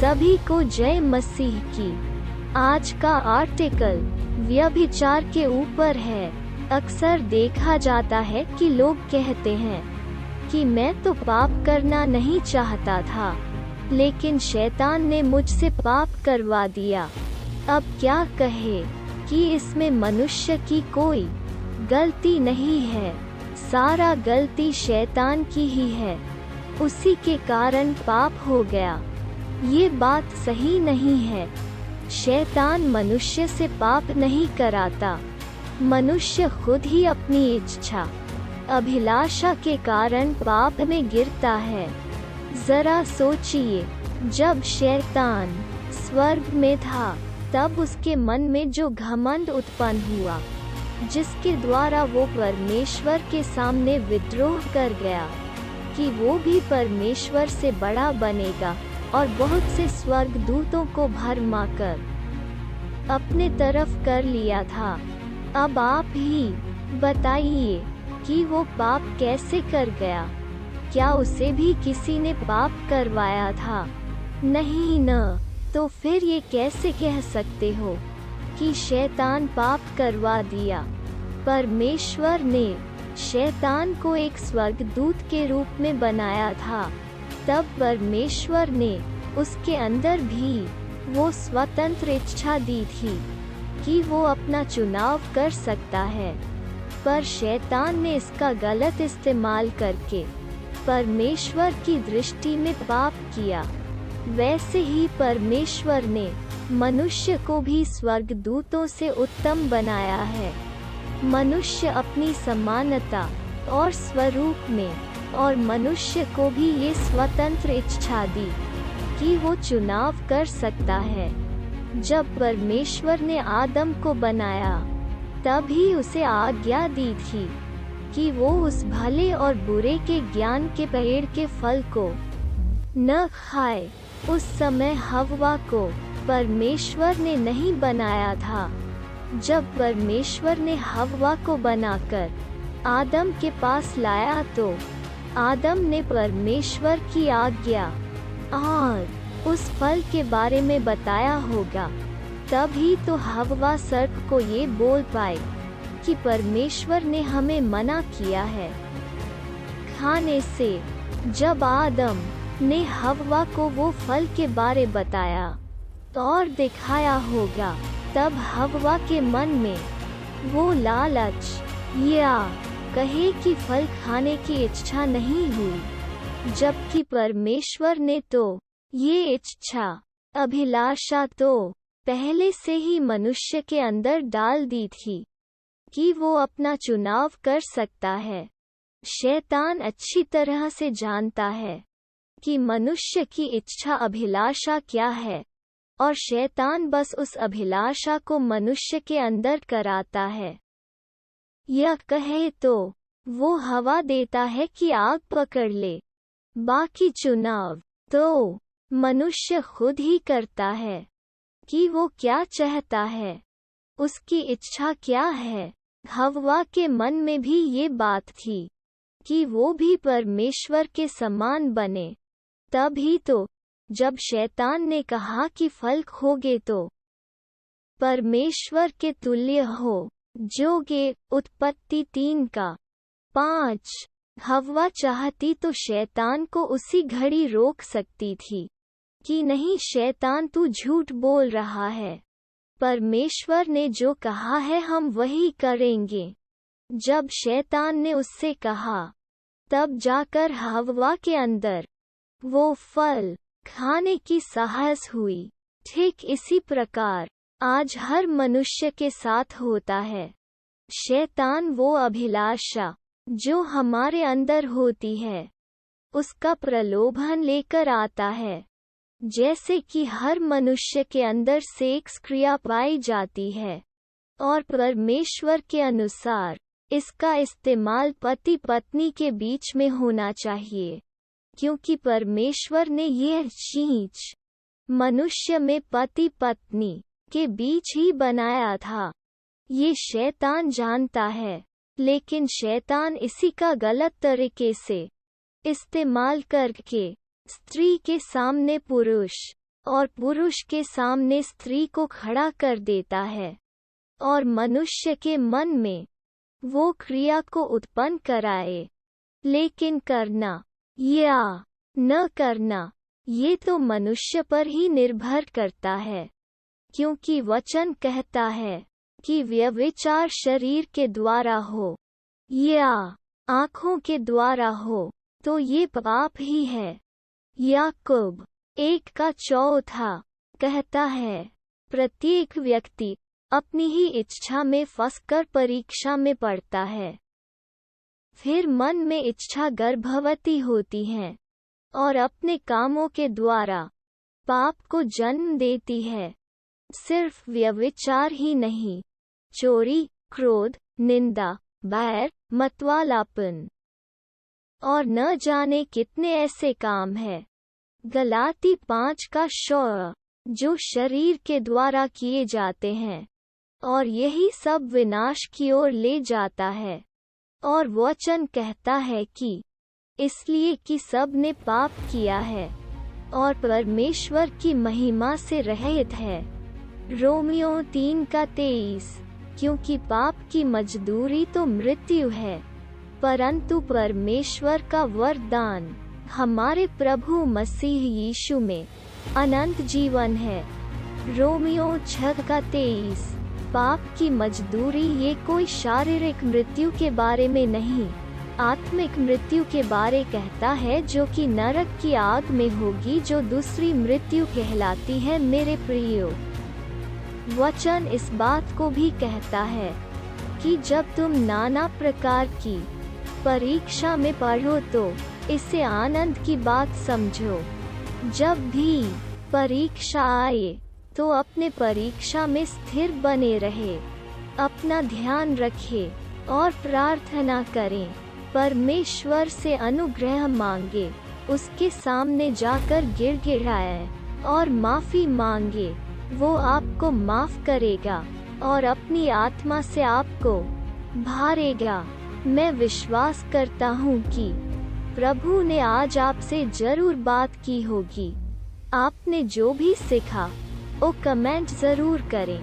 सभी को जय मसीह की। आज का आर्टिकल व्यभिचार के ऊपर है। अक्सर देखा जाता है कि लोग कहते हैं कि मैं तो पाप करना नहीं चाहता था, लेकिन शैतान ने मुझसे पाप करवा दिया। अब क्या कहे कि इसमें मनुष्य की कोई गलती नहीं है, सारा गलती शैतान की ही है। उसी के कारण पाप हो गया। ये बात सही नहीं है। शैतान मनुष्य से पाप नहीं कराता। मनुष्य खुद ही अपनी इच्छा, अभिलाषा के कारण पाप में गिरता है। जरा सोचिए, जब शैतान स्वर्ग में था, तब उसके मन में जो घमंड उत्पन्न हुआ, जिसके द्वारा वो परमेश्वर के सामने विद्रोह कर गया कि वो भी परमेश्वर से बड़ा बनेगा और बहुत से स्वर्गदूतों को भरमाकर अपने तरफ कर लिया था। अब आप ही बताइए कि वो पाप कैसे कर गया? क्या उसे भी किसी ने पाप करवाया था? नहीं न। तो फिर ये कैसे कह सकते हो कि शैतान पाप करवा दिया? परमेश्वर ने शैतान को एक स्वर्गदूत के रूप में बनाया था। तब परमेश्वर ने उसके अंदर भी वो स्वतंत्र इच्छा दी थी कि वो अपना चुनाव कर सकता है, पर शैतान ने इसका गलत इस्तेमाल करके परमेश्वर की दृष्टि में पाप किया। वैसे ही परमेश्वर ने मनुष्य को भी स्वर्गदूतों से उत्तम बनाया है। मनुष्य अपनी समानता और स्वरूप में, और मनुष्य को भी ये स्वतंत्र इच्छा दी कि वो चुनाव कर सकता है। जब परमेश्वर ने आदम को बनाया, तभी उसे आज्ञा दी थी कि वो उस भले और बुरे के ज्ञान के पेड़ के फल को न खाए। उस समय हव्वा को परमेश्वर ने नहीं बनाया था। जब परमेश्वर ने हव्वा को बनाकर आदम के पास लाया, तो आदम ने परमेश्वर की आज्ञा और उस फल के बारे में बताया होगा। तभी तो हव्वा सर्प को ये बोल पाए कि परमेश्वर ने हमें मना किया है खाने से। जब आदम ने हव्वा को वो फल के बारे बताया और दिखाया होगा, तब हव्वा के मन में वो लालच या कहे कि फल खाने की इच्छा नहीं हुई, जबकि परमेश्वर ने तो ये इच्छा, अभिलाषा तो पहले से ही मनुष्य के अंदर डाल दी थी कि वो अपना चुनाव कर सकता है। शैतान अच्छी तरह से जानता है कि मनुष्य की इच्छा, अभिलाषा क्या है, और शैतान बस उस अभिलाषा को मनुष्य के अंदर कराता है। यह कहे तो वो हवा देता है कि आग पकड़ ले। बाकी चुनाव तो मनुष्य खुद ही करता है कि वो क्या चाहता है, उसकी इच्छा क्या है। हव्वा के मन में भी ये बात थी कि वो भी परमेश्वर के समान बने। तभी तो जब शैतान ने कहा कि फल खोगे तो परमेश्वर के तुल्य हो जोगे, उत्पत्ति 3:5, हव्वा चाहती तो शैतान को उसी घड़ी रोक सकती थी कि नहीं शैतान, तू झूठ बोल रहा है, परमेश्वर ने जो कहा है हम वही करेंगे। जब शैतान ने उससे कहा, तब जाकर हव्वा के अंदर वो फल खाने की साहस हुई। ठीक इसी प्रकार आज हर मनुष्य के साथ होता है। शैतान वो अभिलाषा जो हमारे अंदर होती है, उसका प्रलोभन लेकर आता है। जैसे कि हर मनुष्य के अंदर सेक्स क्रिया पाई जाती है, और परमेश्वर के अनुसार इसका इस्तेमाल पति पत्नी के बीच में होना चाहिए, क्योंकि परमेश्वर ने यह चीज मनुष्य में पति पत्नी के बीच ही बनाया था। ये शैतान जानता है, लेकिन शैतान इसी का गलत तरीके से इस्तेमाल करके स्त्री के सामने पुरुष और पुरुष के सामने स्त्री को खड़ा कर देता है और मनुष्य के मन में वो क्रिया को उत्पन्न कराए। लेकिन करना या न करना ये तो मनुष्य पर ही निर्भर करता है, क्योंकि वचन कहता है कि व्यभिचार शरीर के द्वारा हो या आँखों के द्वारा हो तो ये पाप ही है। याकूब 1:14 कहता है, प्रत्येक व्यक्ति अपनी ही इच्छा में फंसकर परीक्षा में पड़ता है। फिर मन में इच्छा गर्भवती होती है और अपने कामों के द्वारा पाप को जन्म देती है। सिर्फ व्यभिचार ही नहीं, चोरी, क्रोध, निंदा, बैर, मतवालापन और न जाने कितने ऐसे काम हैं। गलाती 5:6 जो शरीर के द्वारा किए जाते हैं और यही सब विनाश की ओर ले जाता है। और वचन कहता है कि इसलिए कि सब ने पाप किया है और परमेश्वर की महिमा से रहित है। रोमियो 3:23 क्योंकि पाप की मजदूरी तो मृत्यु है, परंतु परमेश्वर का वरदान हमारे प्रभु मसीह यीशु में अनंत जीवन है। रोमियो 6:23 पाप की मजदूरी ये कोई शारीरिक मृत्यु के बारे में नहीं, आत्मिक मृत्यु के बारे कहता है, जो कि नरक की आग में होगी, जो दूसरी मृत्यु कहलाती है। मेरे प्रियो, वचन इस बात को भी कहता है कि जब तुम नाना प्रकार की परीक्षा में पढ़ो तो इसे आनंद की बात समझो। जब भी परीक्षा आए तो अपने परीक्षा में स्थिर बने रहे, अपना ध्यान रखें और प्रार्थना करें, परमेश्वर से अनुग्रह मांगे, उसके सामने जाकर गिड़गिड़ाए और माफ़ी मांगे। वो आपको माफ़ करेगा और अपनी आत्मा से आपको भरेगा। मैं विश्वास करता हूँ कि प्रभु ने आज आपसे जरूर बात की होगी। आपने जो भी सीखा वो कमेंट ज़रूर करें।